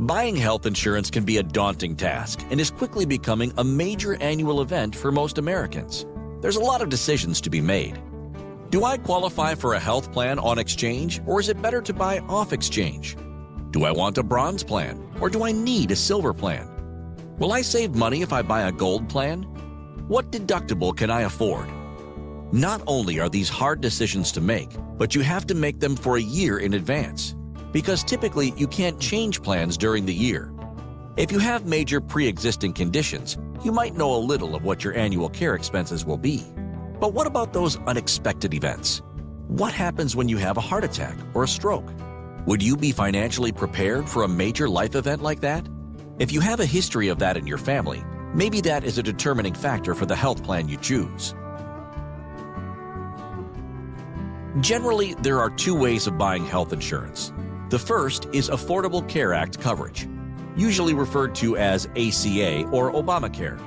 Buying health insurance can be a daunting task and is quickly becoming a major annual event for most Americans. There's a lot of decisions to be made. Do I qualify for a health plan on exchange, or is it better to buy off exchange? Do I want a bronze plan, or do I need a silver plan? Will I save money if I buy a gold plan? What deductible can I afford? Not only are these hard decisions to make, but you have to make them for a year in advance, because typically you can't change plans during the year. If you have major pre-existing conditions, you might know a little of what your annual care expenses will be. But what about those unexpected events? What happens when you have a heart attack or a stroke? Would you be financially prepared for a major life event like that? If you have a history of that in your family, maybe that is a determining factor for the health plan you choose. Generally, there are two ways of buying health insurance. The first is Affordable Care Act coverage, usually referred to as ACA or Obamacare.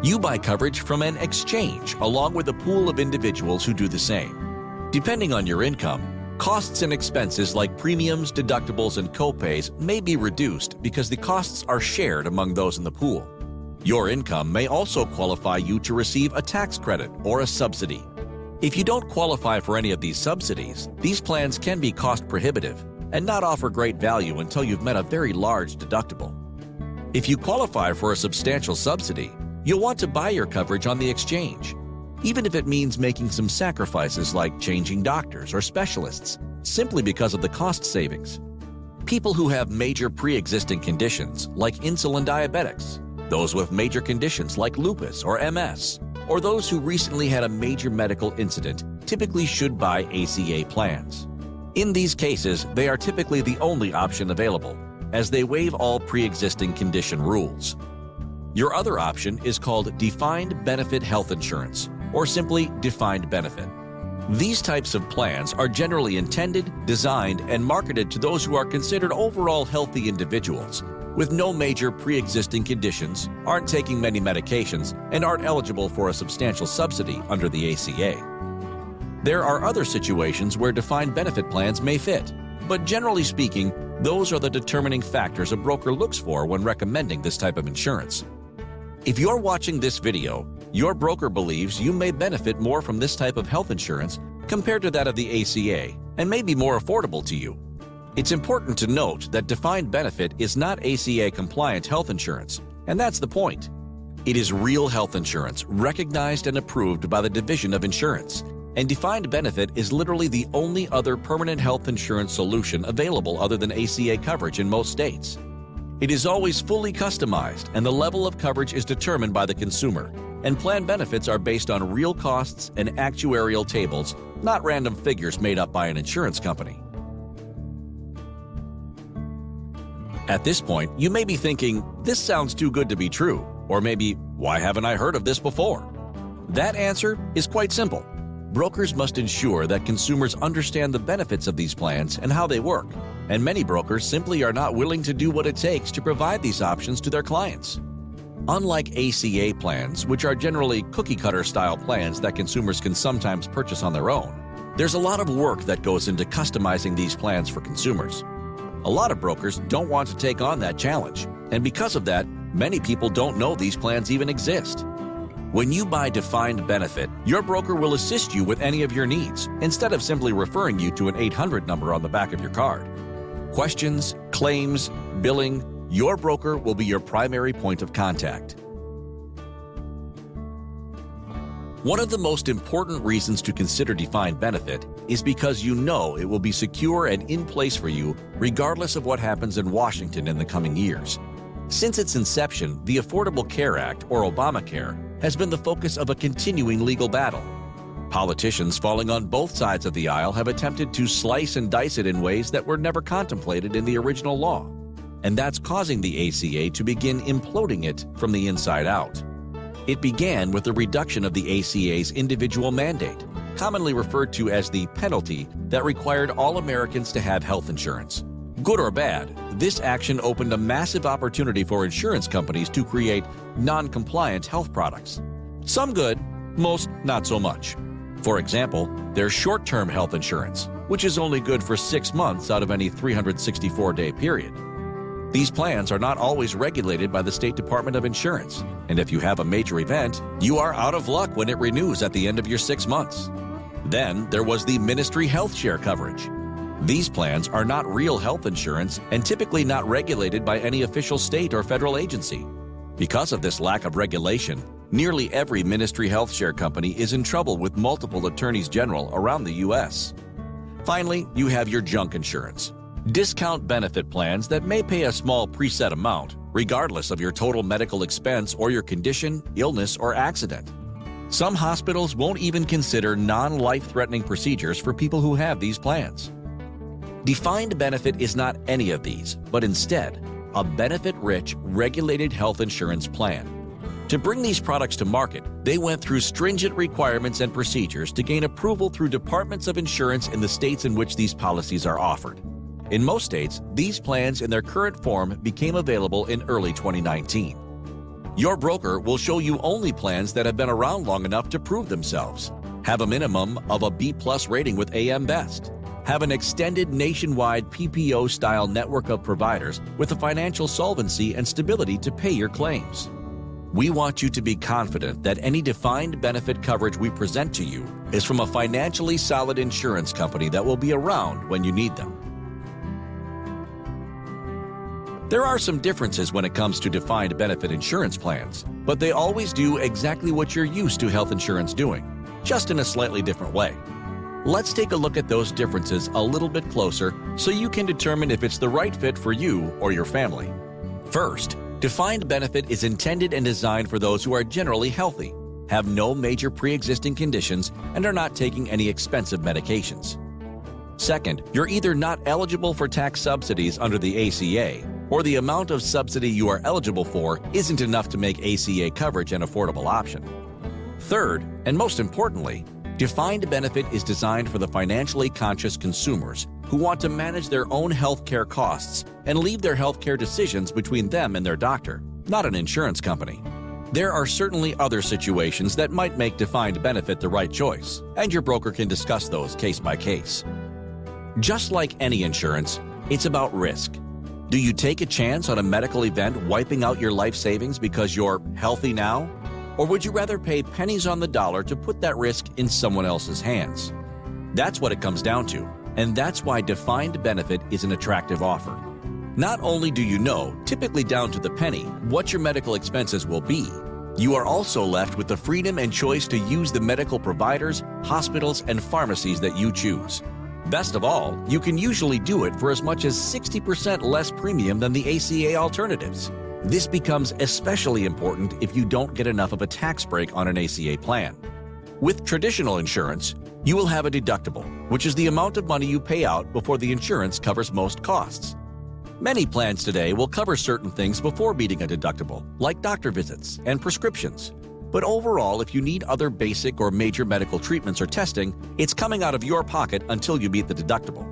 You buy coverage from an exchange along with a pool of individuals who do the same. Depending on your income, costs and expenses like premiums, deductibles, and copays may be reduced because the costs are shared among those in the pool. Your income may also qualify you to receive a tax credit or a subsidy. If you don't qualify for any of these subsidies, these plans can be cost prohibitive and not offer great value until you've met a very large deductible. If you qualify for a substantial subsidy, you'll want to buy your coverage on the exchange, even if it means making some sacrifices like changing doctors or specialists, simply because of the cost savings. People who have major pre-existing conditions like insulin diabetics, those with major conditions like lupus or MS, or those who recently had a major medical incident typically should buy ACA plans. In these cases, they are typically the only option available, as they waive all pre-existing condition rules. Your other option is called Defined Benefit Health Insurance, or simply Defined Benefit. These types of plans are generally intended, designed, and marketed to those who are considered overall healthy individuals, with no major pre-existing conditions, aren't taking many medications, and aren't eligible for a substantial subsidy under the ACA. There are other situations where defined benefit plans may fit, but generally speaking, those are the determining factors a broker looks for when recommending this type of insurance. If you're watching this video, your broker believes you may benefit more from this type of health insurance compared to that of the ACA and may be more affordable to you. It's important to note that defined benefit is not ACA-compliant health insurance, and that's the point. It is real health insurance recognized and approved by the Division of Insurance, and defined benefit is literally the only other permanent health insurance solution available other than ACA coverage in most states. It is always fully customized, and the level of coverage is determined by the consumer, and plan benefits are based on real costs and actuarial tables, not random figures made up by an insurance company. At this point, you may be thinking, this sounds too good to be true, or maybe, why haven't I heard of this before? That answer is quite simple. Brokers must ensure that consumers understand the benefits of these plans and how they work, and many brokers simply are not willing to do what it takes to provide these options to their clients. Unlike ACA plans, which are generally cookie-cutter style plans that consumers can sometimes purchase on their own, there's a lot of work that goes into customizing these plans for consumers. A lot of brokers don't want to take on that challenge, and because of that, many people don't know these plans even exist. When you buy defined benefit, your broker will assist you with any of your needs, instead of simply referring you to an 800 number on the back of your card. Questions, claims, billing, your broker will be your primary point of contact. One of the most important reasons to consider defined benefit is because you know it will be secure and in place for you regardless of what happens in Washington in the coming years. Since its inception, the Affordable Care Act, or Obamacare, has been the focus of a continuing legal battle. Politicians falling on both sides of the aisle have attempted to slice and dice it in ways that were never contemplated in the original law, and that's causing the ACA to begin imploding it from the inside out. It began with the reduction of the ACA's individual mandate, commonly referred to as the penalty that required all Americans to have health insurance. Good or bad, this action opened a massive opportunity for insurance companies to create non-compliant health products. Some good, most not so much. For example, there's short-term health insurance, which is only good for 6 months out of any 364-day period. These plans are not always regulated by the State Department of Insurance, and if you have a major event, you are out of luck when it renews at the end of your 6 months. Then there was the Ministry Health Share coverage. These plans are not real health insurance and typically not regulated by any official state or federal agency. Because of this lack of regulation, nearly every Ministry Health Share company is in trouble with multiple attorneys general around the U.S. Finally, you have your junk insurance. Discount benefit plans that may pay a small preset amount, regardless of your total medical expense or your condition, illness, or accident. Some hospitals won't even consider non-life-threatening procedures for people who have these plans. Defined benefit is not any of these, but instead, a benefit-rich, regulated health insurance plan. To bring these products to market, they went through stringent requirements and procedures to gain approval through departments of insurance in the states in which these policies are offered. In most states, these plans in their current form became available in early 2019. Your broker will show you only plans that have been around long enough to prove themselves, have a minimum of a B+ rating with AM Best, have an extended nationwide PPO-style network of providers with the financial solvency and stability to pay your claims. We want you to be confident that any defined benefit coverage we present to you is from a financially solid insurance company that will be around when you need them. There are some differences when it comes to defined benefit insurance plans, but they always do exactly what you're used to health insurance doing, just in a slightly different way. Let's take a look at those differences a little bit closer so you can determine if it's the right fit for you or your family. First, defined benefit is intended and designed for those who are generally healthy, have no major pre-existing conditions, and are not taking any expensive medications. Second, you're either not eligible for tax subsidies under the ACA, or the amount of subsidy you are eligible for isn't enough to make ACA coverage an affordable option. Third, and most importantly, defined benefit is designed for the financially conscious consumers who want to manage their own health care costs and leave their health care decisions between them and their doctor, not an insurance company. There are certainly other situations that might make defined benefit the right choice, and your broker can discuss those case by case. Just like any insurance, it's about risk. Do you take a chance on a medical event wiping out your life savings because you're healthy now? Or would you rather pay pennies on the dollar to put that risk in someone else's hands? That's what it comes down to, and that's why defined benefit is an attractive offer. Not only do you know, typically down to the penny, what your medical expenses will be, you are also left with the freedom and choice to use the medical providers, hospitals, and pharmacies that you choose. Best of all, you can usually do it for as much as 60% less premium than the ACA alternatives. This becomes especially important if you don't get enough of a tax break on an ACA plan. With traditional insurance, you will have a deductible, which is the amount of money you pay out before the insurance covers most costs. Many plans today will cover certain things before meeting a deductible, like doctor visits and prescriptions. But overall, if you need other basic or major medical treatments or testing, it's coming out of your pocket until you meet the deductible.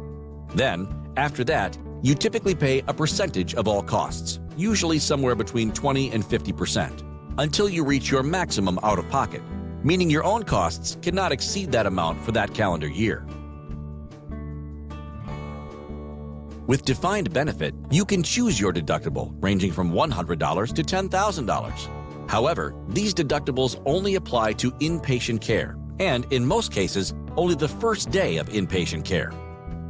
Then, after that, you typically pay a percentage of all costs, usually somewhere between 20 and 50%, until you reach your maximum out-of-pocket, meaning your own costs cannot exceed that amount for that calendar year. With defined benefit, you can choose your deductible, ranging from $100 to $10,000. However, these deductibles only apply to inpatient care, and in most cases, only the first day of inpatient care.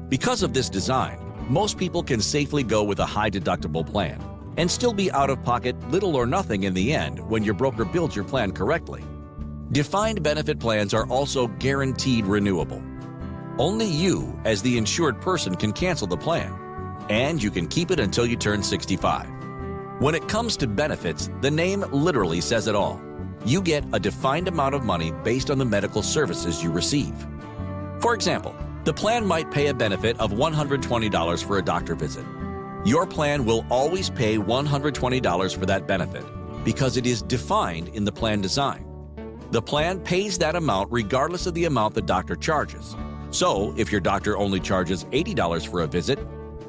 Because of this design, most people can safely go with a high deductible plan and still be out of pocket little or nothing in the end when your broker builds your plan correctly. Defined benefit plans are also guaranteed renewable. Only you, as the insured person, can cancel the plan, and you can keep it until you turn 65. When it comes to benefits, the name literally says it all. You get a defined amount of money based on the medical services you receive. For example, the plan might pay a benefit of $120 for a doctor visit. Your plan will always pay $120 for that benefit because it is defined in the plan design. The plan pays that amount regardless of the amount the doctor charges. So, if your doctor only charges $80 for a visit,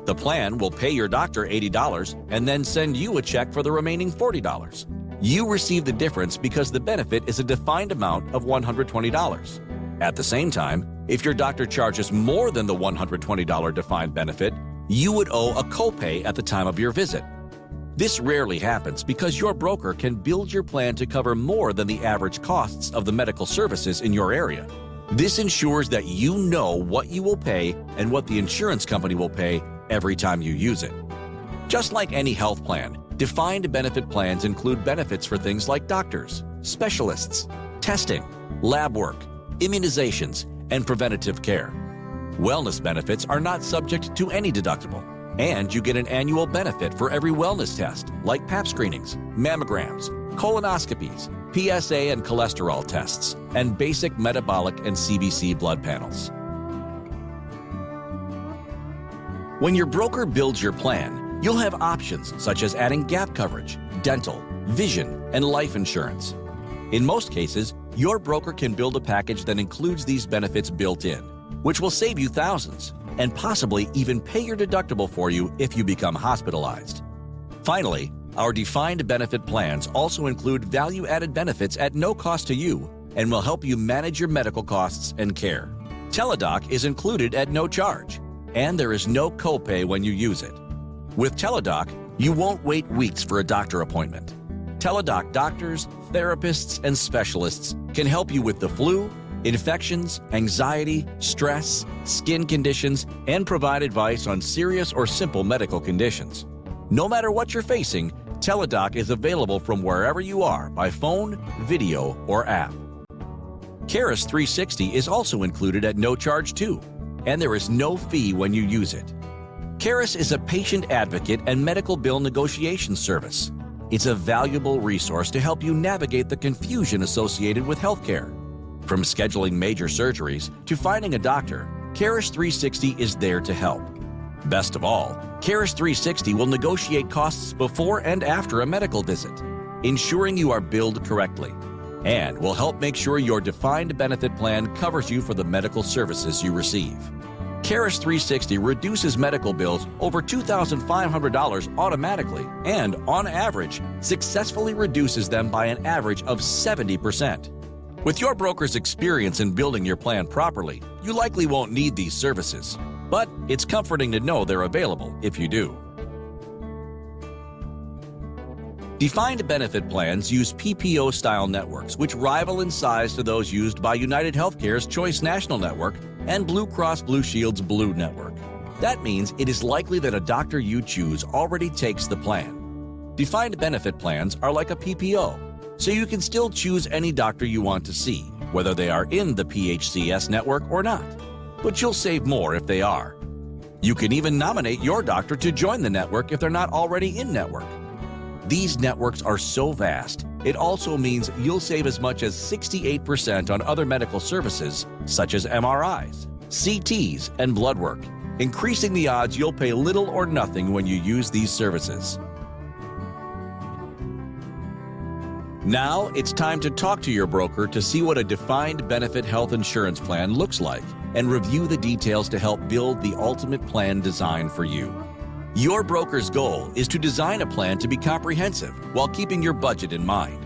the plan will pay your doctor $80 and then send you a check for the remaining $40. You receive the difference because the benefit is a defined amount of $120. At the same time, if your doctor charges more than the $120 defined benefit, you would owe a copay at the time of your visit, This rarely happens because your broker can build your plan to cover more than the average costs of the medical services in your area. This ensures that you know what you will pay and what the insurance company will pay every time you use it. Just like any health plan, defined benefit plans include benefits for things like doctors, specialists, testing, lab work, immunizations, and preventative care. Wellness benefits are not subject to any deductible, and you get an annual benefit for every wellness test like Pap screenings, mammograms, colonoscopies, PSA and cholesterol tests, and basic metabolic and CBC blood panels. When your broker builds your plan, you'll have options such as adding gap coverage, dental, vision, and life insurance. In most cases, your broker can build a package that includes these benefits built in, which will save you thousands and possibly even pay your deductible for you if you become hospitalized. Finally, our defined benefit plans also include value-added benefits at no cost to you and will help you manage your medical costs and care. Teladoc is included at no charge, and there is no copay when you use it. With Teladoc, you won't wait weeks for a doctor appointment. Teladoc doctors, therapists, and specialists can help you with the flu, infections, anxiety, stress, skin conditions, and provide advice on serious or simple medical conditions. No matter what you're facing, Teladoc is available from wherever you are by phone, video, or app. Caris 360 is also included at no charge too, and there is no fee when you use it. Caris is a patient advocate and medical bill negotiation service. It's a valuable resource to help you navigate the confusion associated with healthcare. From scheduling major surgeries to finding a doctor, Caris 360 is there to help. Best of all, Caris 360 will negotiate costs before and after a medical visit, ensuring you are billed correctly, and will help make sure your defined benefit plan covers you for the medical services you receive. Caris 360 reduces medical bills over $2,500 automatically and, on average, successfully reduces them by an average of 70%. With your broker's experience in building your plan properly, you likely won't need these services, but it's comforting to know they're available if you do. Defined benefit plans use PPO-style networks, which rival in size to those used by United Healthcare's Choice National Network and Blue Cross Blue Shield's Blue Network. That means it is likely that a doctor you choose already takes the plan. Defined benefit plans are like a PPO, so you can still choose any doctor you want to see, whether they are in the PHCS network or not. But you'll save more if they are. You can even nominate your doctor to join the network if they're not already in network. These networks are so vast, it also means you'll save as much as 68% on other medical services such as MRIs, CTs, and blood work, increasing the odds you'll pay little or nothing when you use these services. Now it's time to talk to your broker to see what a defined benefit health insurance plan looks like and review the details to help build the ultimate plan designed for you. Your broker's goal is to design a plan to be comprehensive while keeping your budget in mind.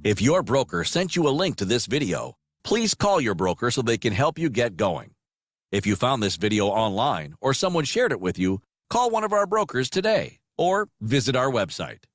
If your broker sent you a link to this video, please call your broker so they can help you get going. If you found this video online or someone shared it with you, call one of our brokers today or visit our website.